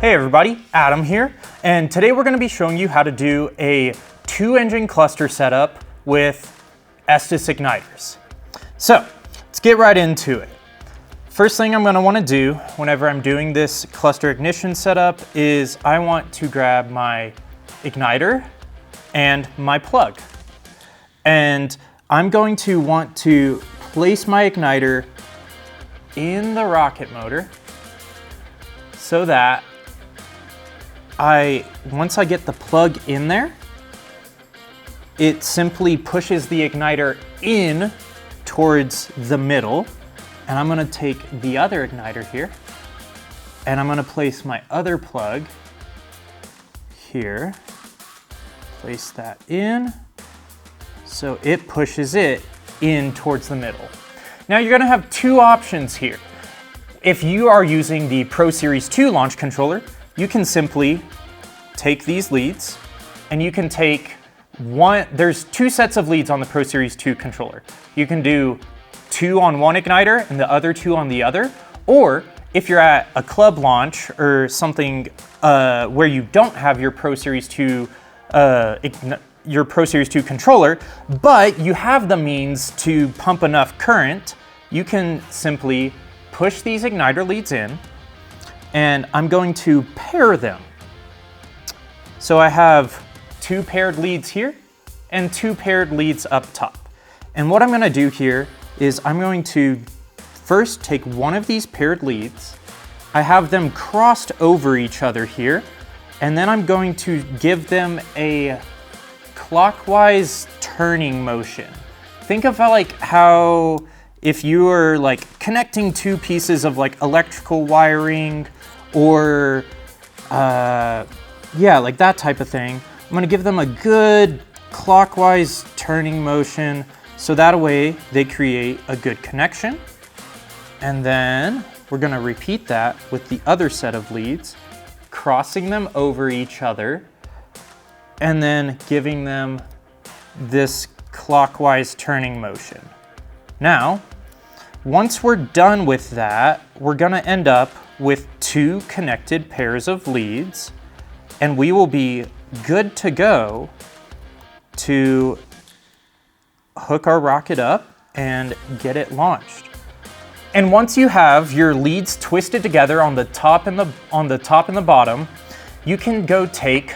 Hey everybody, Adam here, and today we're going to be showing you how to do a 2-engine cluster setup with Estes igniters. So let's get right into it. First thing I'm going to want to do whenever I'm doing this cluster ignition setup is I want to grab my igniter and my plug. And I'm going to want to place my igniter in the rocket motor so that once I get the plug in there, it simply pushes the igniter in towards the middle. And I'm gonna take the other igniter here and I'm gonna place my other plug here, place that in, so it pushes it in towards the middle. Now you're gonna have two options here. If you are using the Pro Series 2 launch controller, you can simply take these leads and you can take there's two sets of leads on the Pro Series 2 controller. You can do 2 on one igniter and the other 2 on the other, or if you're at a club launch or something where you don't have your Pro Series 2 controller, but you have the means to pump enough current, you can simply push these igniter leads in, and I'm going to pair them. So I have 2 paired leads here and 2 paired leads up top. And what I'm going to do here is I'm going to first take one of these paired leads. I have them crossed over each other here, and then I'm going to give them a clockwise turning motion. Think of how if you were connecting 2 pieces of electrical wiring or like that type of thing. I'm gonna give them a good clockwise turning motion so that way they create a good connection. And then we're gonna repeat that with the other set of leads, crossing them over each other and then giving them this clockwise turning motion. Now, once we're done with that, we're gonna end up with 2 connected pairs of leads, and we will be good to go to hook our rocket up and get it launched. And once you have your leads twisted together on the top and the bottom, you can go take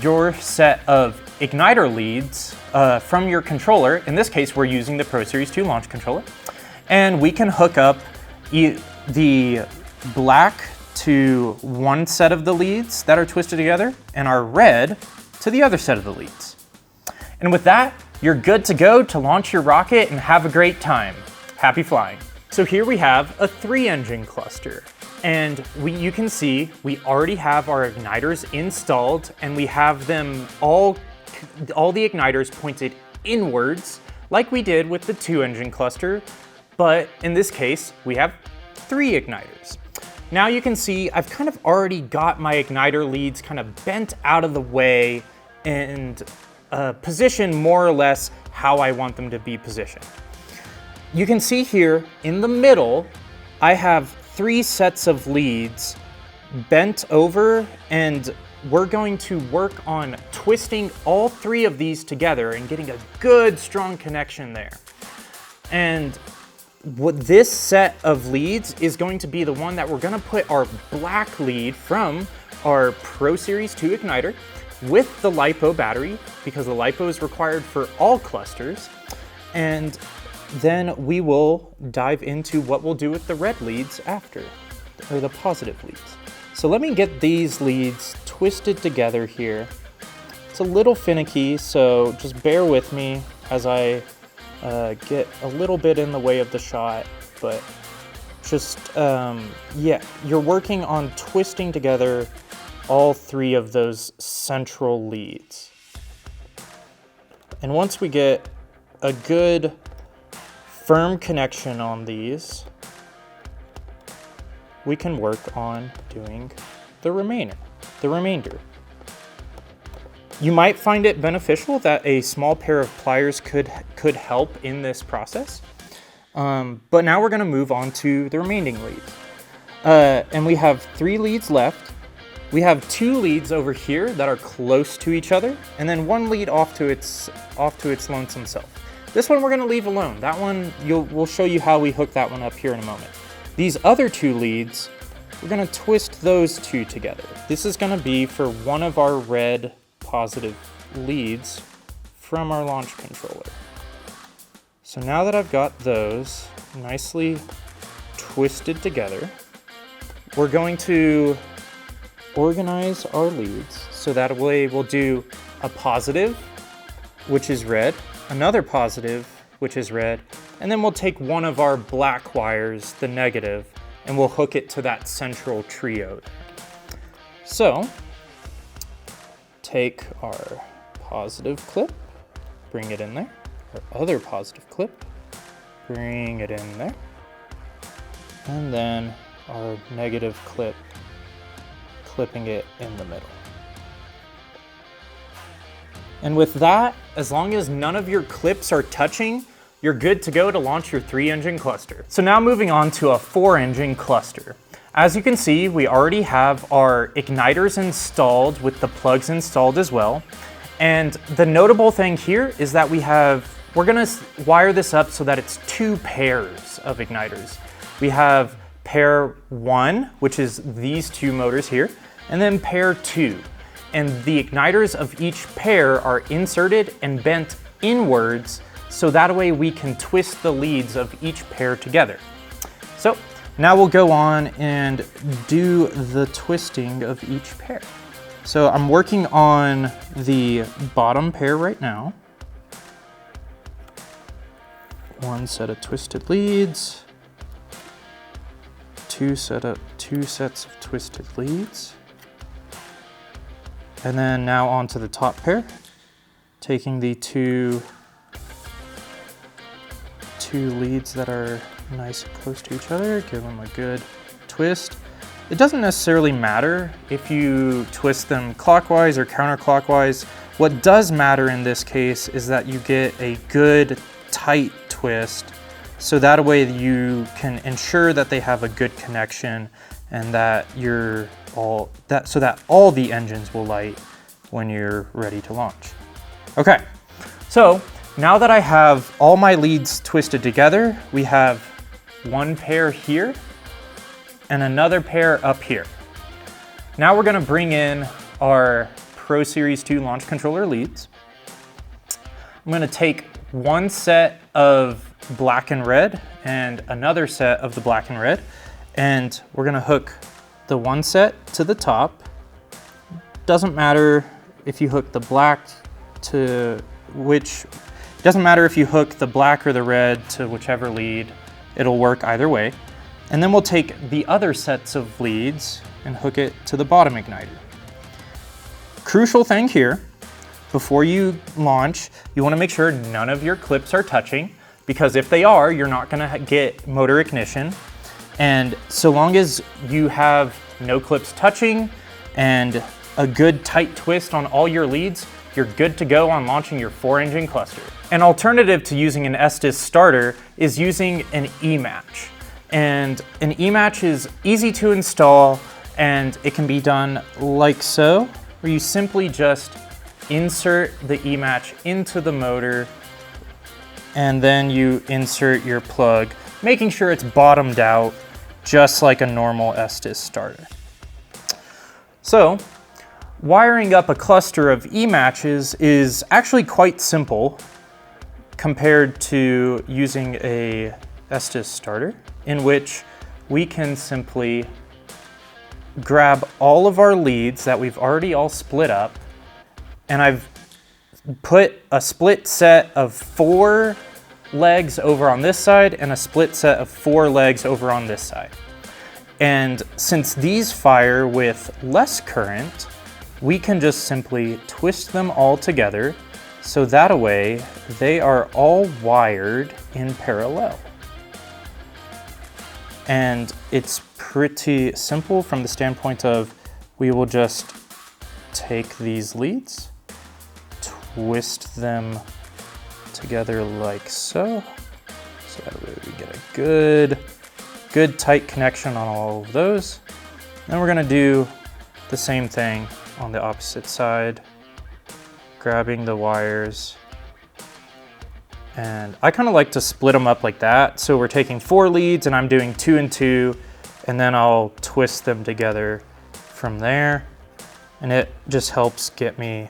your set of igniter leads from your controller. In this case, we're using the Pro Series 2 launch controller, and we can hook up the black to one set of the leads that are twisted together and our red to the other set of the leads. And with that, you're good to go to launch your rocket and have a great time. Happy flying. So here we have a 3-engine cluster, and you can see we already have our igniters installed, and we have them all the igniters pointed inwards like we did with the 2-engine cluster, but in this case, we have 3 igniters. Now you can see I've kind of already got my igniter leads kind of bent out of the way and positioned more or less how I want them to be positioned. You can see here in the middle, I have 3 sets of leads bent over, and we're going to work on twisting all 3 of these together and getting a good strong connection there. And what this set of leads is going to be the one that we're gonna put our black lead from our Pro Series 2 igniter with the LiPo battery, because the LiPo is required for all clusters. And then we will dive into what we'll do with the red leads after, or the positive leads. So let me get these leads twisted together here. It's a little finicky, so just bear with me as I get a little bit in the way of the shot, but just, you're working on twisting together all 3 of those central leads. And once we get a good firm connection on these, we can work on doing the remainder. You might find it beneficial that a small pair of pliers could help in this process. But now we're gonna move on to the remaining leads. And we have 3 leads left. we have 2 leads over here that are close to each other, and then 1 lead off to its lonesome self. This one we're gonna leave alone. That one, we'll show you how we hook that one up here in a moment. These other 2 leads, we're gonna twist those 2 together. This is gonna be for one of our red positive leads from our launch controller. So now that I've got those nicely twisted together, we're going to organize our leads so that way we'll do a positive, which is red, another positive, which is red, and then we'll take one of our black wires, the negative, and we'll hook it to that central triode. So, take our positive clip, bring it in there, our other positive clip, bring it in there, and then our negative clip, clipping it in the middle. And with that, as long as none of your clips are touching, you're good to go to launch your 3-engine cluster. So now moving on to a 4-engine cluster. As you can see, we already have our igniters installed with the plugs installed as well. And the notable thing here is that we're gonna wire this up so that it's 2 pairs of igniters. We have pair 1, which is these 2 motors here, and then pair 2. And the igniters of each pair are inserted and bent inwards, so that way we can twist the leads of each pair together. So now we'll go on and do the twisting of each pair. So I'm working on the bottom pair right now. 1 set of twisted leads, 2 sets of twisted leads. And then now onto the top pair, taking the two leads that are nice and close to each other, give them a good twist. It doesn't necessarily matter if you twist them clockwise or counterclockwise. What does matter in this case is that you get a good tight twist, so that way you can ensure that they have a good connection and that so that all the engines will light when you're ready to launch. Okay, so now that I have all my leads twisted together, we have 1 pair here and another pair up here. Now we're gonna bring in our Pro Series 2 launch controller leads. I'm gonna take 1 set of black and red and another set of the black and red, and we're gonna hook the 1 set to the top. Doesn't matter if you hook the black to doesn't matter if you hook the black or the red to whichever lead, it'll work either way. And then we'll take the other sets of leads and hook it to the bottom igniter. Crucial thing here, before you launch, you wanna make sure none of your clips are touching, because if they are, you're not gonna get motor ignition. And so long as you have no clips touching and a good tight twist on all your leads, you're good to go on launching your 4-engine cluster. An alternative to using an Estes starter is using an E-match. And an E-match is easy to install, and it can be done like so, where you simply just insert the E-match into the motor, and then you insert your plug, making sure it's bottomed out, just like a normal Estes starter. So, wiring up a cluster of E-matches is actually quite simple compared to using a Estes starter, in which we can simply grab all of our leads that we've already all split up, and I've put a split set of 4 legs over on this side and a split set of 4 legs over on this side. And since these fire with less current, we can just simply twist them all together, so that way they are all wired in parallel. And it's pretty simple from the standpoint of we will just take these leads, twist them together like so. So that way we get a good tight connection on all of those. Then we're gonna do the same thing on the opposite side, grabbing the wires. And I kind of like to split them up like that. So we're taking 4 leads and I'm doing 2 and 2, and then I'll twist them together from there. And it just helps get me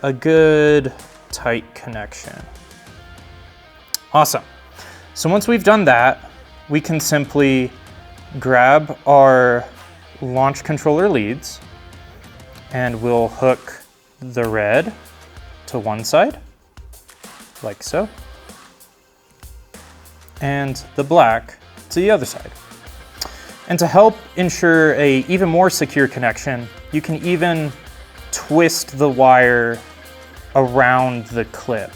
a good tight connection. Awesome. So once we've done that, we can simply grab our launch controller leads and we'll hook the red to one side, like so, and the black to the other side. And to help ensure a even more secure connection, you can even twist the wire around the clip.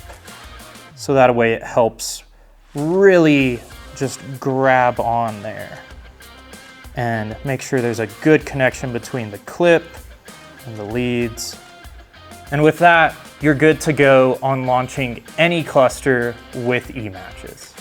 So that way it helps really just grab on there and make sure there's a good connection between the clip and the leads. And with that, you're good to go on launching any cluster with eMatches.